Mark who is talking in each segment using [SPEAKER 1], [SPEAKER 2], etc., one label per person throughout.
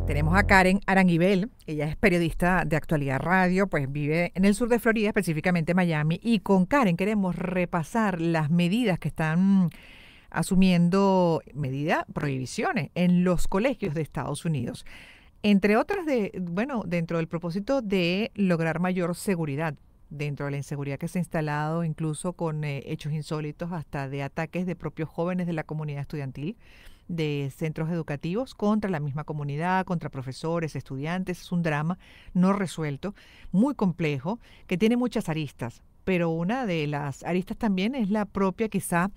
[SPEAKER 1] Tenemos a Karen Aranguibel, ella es periodista de Actualidad Radio, pues vive en el sur de Florida, específicamente Miami, y con Karen queremos repasar las medidas que están asumiendo, prohibiciones en los colegios de Estados Unidos. Entre otras dentro del propósito de lograr mayor seguridad, dentro de la inseguridad que se ha instalado, incluso con hechos insólitos hasta de ataques de propios jóvenes de la comunidad estudiantil, de centros educativos contra la misma comunidad, contra profesores, estudiantes. Es un drama no resuelto, muy complejo, que tiene muchas aristas, pero una de las aristas también es la propia, quizá,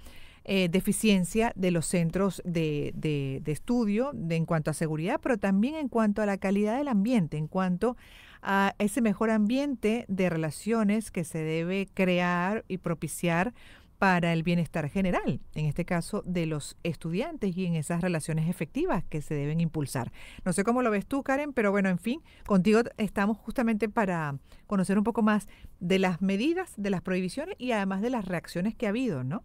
[SPEAKER 1] deficiencia de los centros de estudio en cuanto a seguridad, pero también en cuanto a la calidad del ambiente, en cuanto a ese mejor ambiente de relaciones que se debe crear y propiciar para el bienestar general, en este caso de los estudiantes y en esas relaciones efectivas que se deben impulsar. No sé cómo lo ves tú, Karen, pero bueno, en fin, contigo estamos justamente para conocer un poco más de las medidas, de las prohibiciones y además de las reacciones que ha habido, ¿no?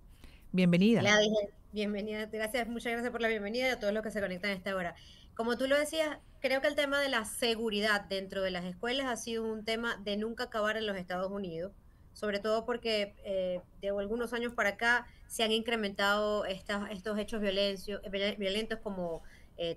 [SPEAKER 1] Bienvenida.
[SPEAKER 2] Gladys, bienvenida, gracias, muchas gracias por la bienvenida y a todos los que se conectan a esta hora. Como tú lo decías, creo que el tema de la seguridad dentro de las escuelas ha sido un tema de nunca acabar en los Estados Unidos, sobre todo porque de algunos años para acá se han incrementado estos hechos violentos como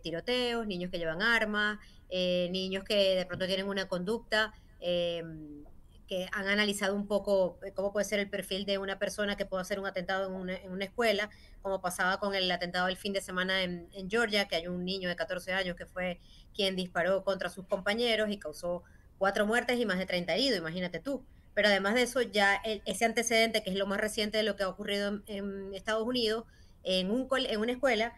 [SPEAKER 2] tiroteos, niños que llevan armas, niños que de pronto tienen una conducta. Que han analizado un poco cómo puede ser el perfil de una persona que pueda hacer un atentado en una escuela, como pasaba con el atentado del fin de semana en Georgia, que hay un niño de 14 años que fue quien disparó contra sus compañeros y causó 4 muertes y más de 30 heridos, imagínate tú. Pero además de eso, ya ese antecedente, que es lo más reciente de lo que ha ocurrido en Estados Unidos, en una escuela,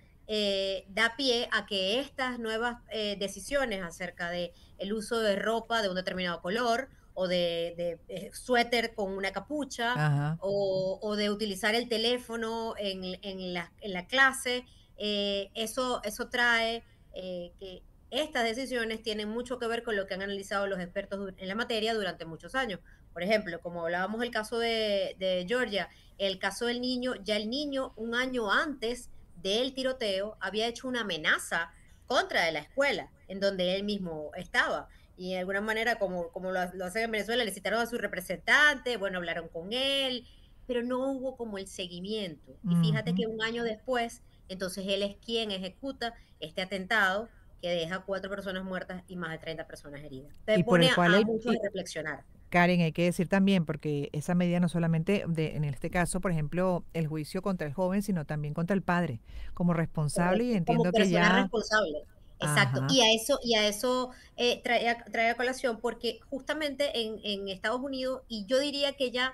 [SPEAKER 2] da pie a que estas nuevas decisiones acerca de el uso de ropa de un determinado color o de suéter con una capucha
[SPEAKER 1] Ajá.
[SPEAKER 2] o de utilizar el teléfono en la clase, eso trae que estas decisiones tienen mucho que ver con lo que han analizado los expertos en la materia durante muchos años. Por ejemplo, como hablábamos del caso de Georgia, el caso del niño, ya el niño un año antes del tiroteo había hecho una amenaza contra de la escuela en donde él mismo estaba. Y de alguna manera, como lo hacen en Venezuela, le citaron a su representante, bueno, hablaron con él, pero no hubo como el seguimiento. Y fíjate
[SPEAKER 1] Ujú.
[SPEAKER 2] que un año después, entonces él es quien ejecuta este atentado que deja 4 personas muertas y más de 30 personas heridas. Te
[SPEAKER 1] Y por
[SPEAKER 2] pone
[SPEAKER 1] el cual
[SPEAKER 2] a muchos a reflexionar.
[SPEAKER 1] Karen, hay que decir también, porque esa medida no solamente, en este caso, por ejemplo, el juicio contra el joven, sino también contra el padre, como responsable, y
[SPEAKER 2] Correcto, como
[SPEAKER 1] entiendo que
[SPEAKER 2] persona
[SPEAKER 1] ya,
[SPEAKER 2] responsable. Exacto.
[SPEAKER 1] ajá,
[SPEAKER 2] Y a eso trae a colación porque justamente en Estados Unidos, y yo diría que ya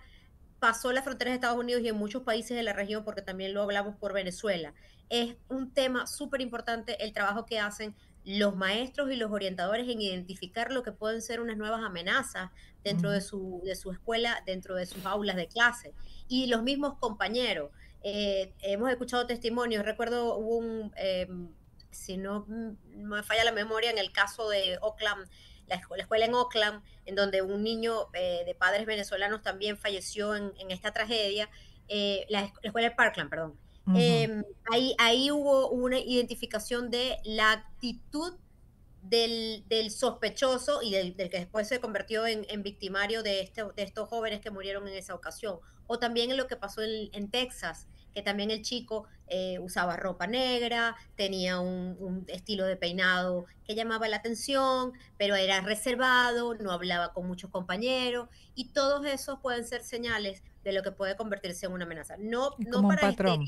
[SPEAKER 2] pasó las fronteras de Estados Unidos y en muchos países de la región, porque también lo hablamos por Venezuela. Es un tema súper importante el trabajo que hacen los maestros y los orientadores en identificar lo que pueden ser unas nuevas amenazas dentro de
[SPEAKER 1] ujú,
[SPEAKER 2] su escuela, dentro de sus aulas de clase. Y los mismos compañeros. Hemos escuchado testimonios, recuerdo hubo si no me falla la memoria, en el caso de Oakland, la escuela en Oakland, en donde un niño de padres venezolanos también falleció en esta tragedia, la escuela de Parkland, perdón.
[SPEAKER 1] ujú.
[SPEAKER 2] Ahí hubo una identificación de la actitud del sospechoso y del que después se convirtió en victimario de estos jóvenes que murieron en esa ocasión. O también en lo que pasó en Texas, que también el chico usaba ropa negra, tenía un estilo de peinado que llamaba la atención, pero era reservado, no hablaba con muchos compañeros, y todos esos pueden ser señales de lo que puede convertirse en una amenaza. No,
[SPEAKER 1] Es
[SPEAKER 2] no
[SPEAKER 1] como un
[SPEAKER 2] para
[SPEAKER 1] patrón.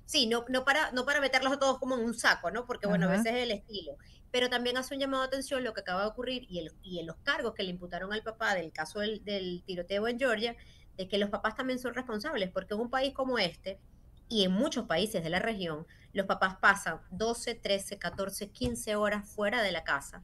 [SPEAKER 2] Sí, no para meterlos a todos como en un saco, ¿no? Porque, bueno, a
[SPEAKER 1] Ajá.
[SPEAKER 2] veces es el estilo. Pero también hace un llamado de atención lo que acaba de ocurrir y en los cargos que le imputaron al papá del caso del tiroteo en Georgia, de que los papás también son responsables, porque en un país como este y en muchos países de la región, los papás pasan 12, 13, 14, 15 horas fuera de la casa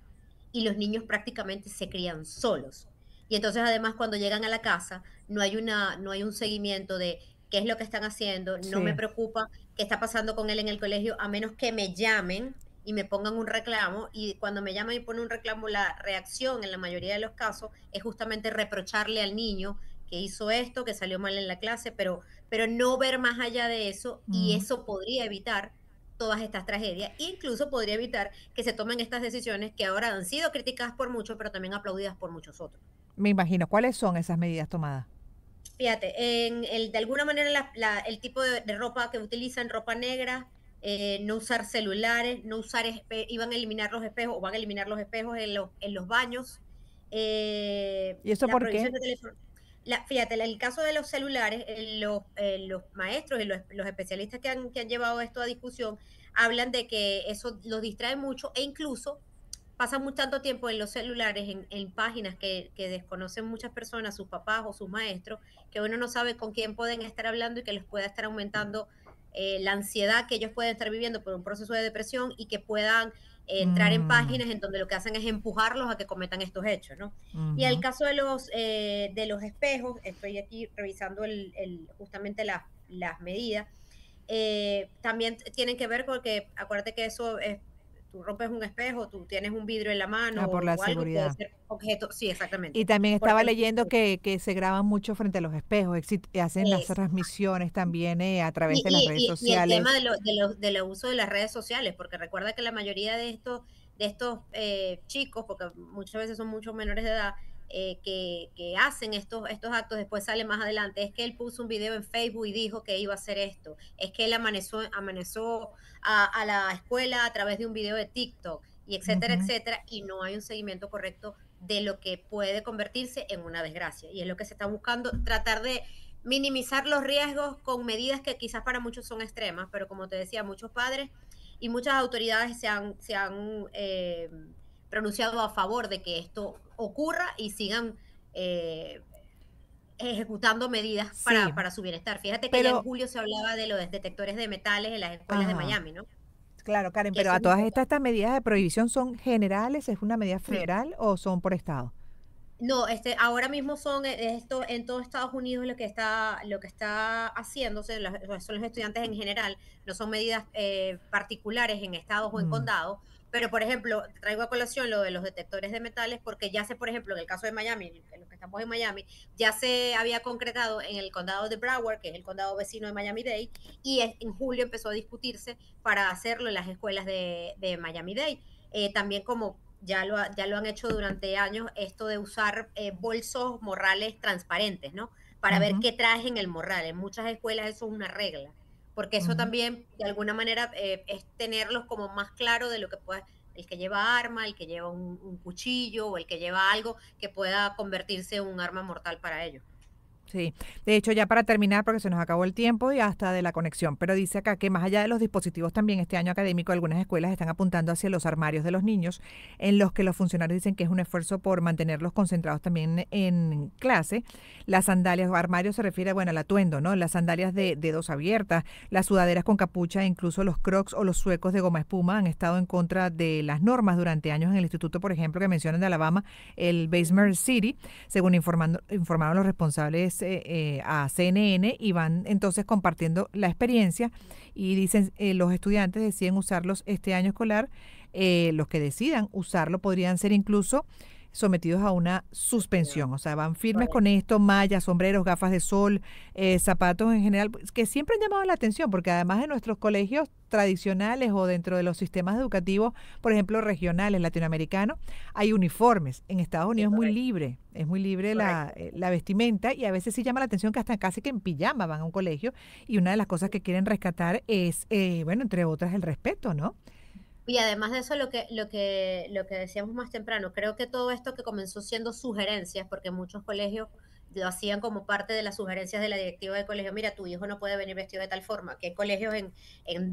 [SPEAKER 2] y los niños prácticamente se crían solos. Y entonces, además, cuando llegan a la casa, no hay un seguimiento de qué es lo que están haciendo, no me
[SPEAKER 1] Sí.
[SPEAKER 2] preocupa qué está pasando con él en el colegio, a menos que me llamen y me pongan un reclamo. Y cuando me llaman y ponen un reclamo, la reacción en la mayoría de los casos es justamente reprocharle al niño que hizo esto, que salió mal en la clase, pero no ver más allá de eso, y
[SPEAKER 1] Mm.
[SPEAKER 2] eso podría evitar todas estas tragedias. Incluso podría evitar que se tomen estas decisiones que ahora han sido criticadas por muchos, pero también aplaudidas por muchos otros.
[SPEAKER 1] Me imagino. ¿Cuáles son esas medidas tomadas?
[SPEAKER 2] Fíjate, de alguna manera el tipo de ropa que utilizan, ropa negra, no usar celulares, no usar iban a eliminar los espejos o van a eliminar los espejos en los baños.
[SPEAKER 1] ¿Y eso
[SPEAKER 2] La
[SPEAKER 1] por qué?
[SPEAKER 2] prohibición de teléfono. Fíjate, el caso de los celulares, los maestros y los especialistas que han llevado esto a discusión hablan de que eso los distrae mucho e incluso pasan tanto tiempo en los celulares, en páginas que desconocen muchas personas, sus papás o sus maestros, que uno no sabe con quién pueden estar hablando y que les pueda estar aumentando la ansiedad que ellos pueden estar viviendo por un proceso de depresión y que puedan entrar en
[SPEAKER 1] Mm,
[SPEAKER 2] páginas en donde lo que hacen es empujarlos a que cometan estos hechos, ¿no? Y al
[SPEAKER 1] ujú.
[SPEAKER 2] caso de los espejos, estoy aquí revisando justamente las medidas, también tienen que ver porque acuérdate que eso es, tú rompes un espejo, tú tienes un vidrio en la mano
[SPEAKER 1] Ah, por la
[SPEAKER 2] o algo, puede
[SPEAKER 1] seguridad.
[SPEAKER 2] ser objeto, sí,
[SPEAKER 1] Y
[SPEAKER 2] exactamente.
[SPEAKER 1] también estaba
[SPEAKER 2] Porque
[SPEAKER 1] leyendo que se graban mucho frente a los espejos, hacen las
[SPEAKER 2] es,
[SPEAKER 1] transmisiones también a través
[SPEAKER 2] y,
[SPEAKER 1] de las redes
[SPEAKER 2] y el tema
[SPEAKER 1] sociales.
[SPEAKER 2] del uso de las redes sociales, porque recuerda que la mayoría de estos chicos, porque muchas veces son muchos menores de edad, que hacen estos actos, después sale más adelante, es que él puso un video en Facebook y dijo que iba a hacer esto, es que él amaneció a la escuela a través de un video de TikTok, y etcétera,
[SPEAKER 1] Ujú.
[SPEAKER 2] etcétera, y no hay un seguimiento correcto de lo que puede convertirse en una desgracia. Y es lo que se está buscando, tratar de minimizar los riesgos con medidas que quizás para muchos son extremas, pero como te decía, muchos padres y muchas autoridades se han pronunciado a favor de que esto ocurra y sigan eh, ejecutando medidas
[SPEAKER 1] Sí,
[SPEAKER 2] para su bienestar. Fíjate que ya en
[SPEAKER 1] pero
[SPEAKER 2] julio se hablaba de los detectores de metales en las escuelas de
[SPEAKER 1] ajá,
[SPEAKER 2] Miami, ¿no?
[SPEAKER 1] claro, Karen,
[SPEAKER 2] Que
[SPEAKER 1] pero
[SPEAKER 2] eso
[SPEAKER 1] a
[SPEAKER 2] es
[SPEAKER 1] todas
[SPEAKER 2] importante.
[SPEAKER 1] estas medidas de prohibición son generales, ¿es una medida federal o son por estado?
[SPEAKER 2] No, ahora mismo son esto en todo Estados Unidos lo que está haciéndose, son los estudiantes en general, no son medidas particulares en estados o en
[SPEAKER 1] Mm,
[SPEAKER 2] condados, pero por ejemplo, traigo a colación lo de los detectores de metales, porque ya sé, por ejemplo, en el caso de Miami, en los que estamos en Miami, ya se había concretado en el condado de Broward, que es el condado vecino de Miami-Dade, y en julio empezó a discutirse para hacerlo en las escuelas de Miami-Dade. También como ya lo han hecho durante años, esto de usar bolsos morrales transparentes, ¿no? Para ver
[SPEAKER 1] ujú,
[SPEAKER 2] qué traes en el morral. En muchas escuelas eso es una regla, porque eso
[SPEAKER 1] ujú.
[SPEAKER 2] también, de alguna manera, es tenerlos como más claro de lo que puede, el que lleva arma, el que lleva un cuchillo o el que lleva algo que pueda convertirse en un arma mortal para ellos.
[SPEAKER 1] Sí, de hecho ya para terminar, porque se nos acabó el tiempo y hasta de la conexión, pero dice acá que más allá de los dispositivos también este año académico algunas escuelas están apuntando hacia los armarios de los niños, en los que los funcionarios dicen que es un esfuerzo por mantenerlos concentrados también en clase. Las sandalias o armarios se refiere, bueno, al atuendo, ¿no? Las sandalias de dedos abiertas, las sudaderas con capucha, incluso los crocs o los suecos de goma espuma han estado en contra de las normas durante años en el instituto, por ejemplo, que mencionan de Alabama, el
[SPEAKER 2] Ujú.
[SPEAKER 1] Bessemer City, según informaron los responsables a CNN, y van entonces compartiendo la experiencia y dicen los estudiantes deciden usarlos este año escolar, los que decidan usarlo podrían ser incluso sometidos a una suspensión, o sea, van firmes con
[SPEAKER 2] Correcto.
[SPEAKER 1] esto, mallas, sombreros, gafas de sol, zapatos en general, pues, que siempre han llamado la atención, porque además de nuestros colegios tradicionales o dentro de los sistemas educativos, por ejemplo, regionales, latinoamericanos, hay uniformes. En Estados
[SPEAKER 2] Sí,
[SPEAKER 1] Unidos
[SPEAKER 2] correcto,
[SPEAKER 1] es muy libre
[SPEAKER 2] correcto.
[SPEAKER 1] la vestimenta y a veces sí llama la atención que hasta casi que en pijama van a un colegio y una de las cosas que quieren rescatar es, bueno, entre otras, el respeto, ¿no?
[SPEAKER 2] Y además de eso, lo que decíamos más temprano, creo que todo esto que comenzó siendo sugerencias, porque muchos colegios lo hacían como parte de las sugerencias de la directiva del colegio, mira, tu hijo no puede venir vestido de tal forma, que hay colegios en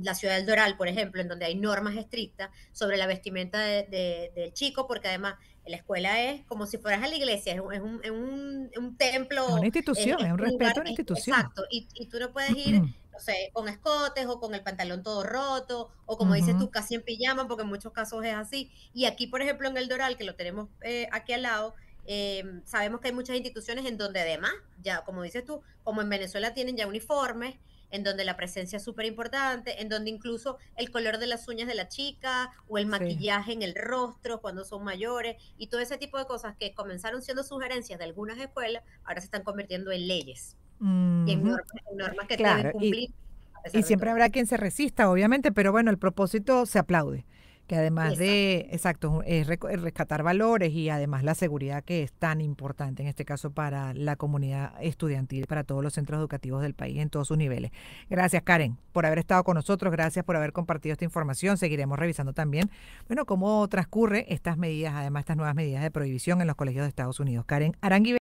[SPEAKER 2] la ciudad del Doral, por ejemplo, en donde hay normas estrictas sobre la vestimenta del chico, porque además la escuela es como si fueras a la iglesia, es un
[SPEAKER 1] Es una
[SPEAKER 2] templo, es,
[SPEAKER 1] institución,
[SPEAKER 2] es
[SPEAKER 1] es un
[SPEAKER 2] un lugar,
[SPEAKER 1] respeto a una institución.
[SPEAKER 2] exacto, y tú no puedes ir, no sé, con escotes o con el pantalón todo roto, o como dices
[SPEAKER 1] Ujú,
[SPEAKER 2] tú, casi en pijama, porque en muchos casos es así. Y aquí, por ejemplo, en el Doral, que lo tenemos aquí al lado, sabemos que hay muchas instituciones en donde además, ya como dices tú, como en Venezuela tienen ya uniformes, en donde la presencia es súper importante, en donde incluso el color de las uñas de la chica o el
[SPEAKER 1] sí.
[SPEAKER 2] maquillaje en el rostro cuando son mayores y todo ese tipo de cosas que comenzaron siendo sugerencias de algunas escuelas, ahora se están convirtiendo en leyes y en
[SPEAKER 1] Ujú.
[SPEAKER 2] normas que deben
[SPEAKER 1] Claro,
[SPEAKER 2] cumplir.
[SPEAKER 1] Y
[SPEAKER 2] pesar de
[SPEAKER 1] siempre
[SPEAKER 2] todo.
[SPEAKER 1] habrá quien se resista, obviamente, pero bueno, el propósito se aplaude, que además
[SPEAKER 2] Exacto.
[SPEAKER 1] de, exacto, es rescatar valores y además la seguridad que es tan importante en este caso para la comunidad estudiantil, para todos los centros educativos del país en todos sus niveles. Gracias, Karen, por haber estado con nosotros, gracias por haber compartido esta información. Seguiremos revisando también, bueno, cómo transcurre estas medidas, además estas nuevas medidas de prohibición en los colegios de Estados Unidos. Karen Arangui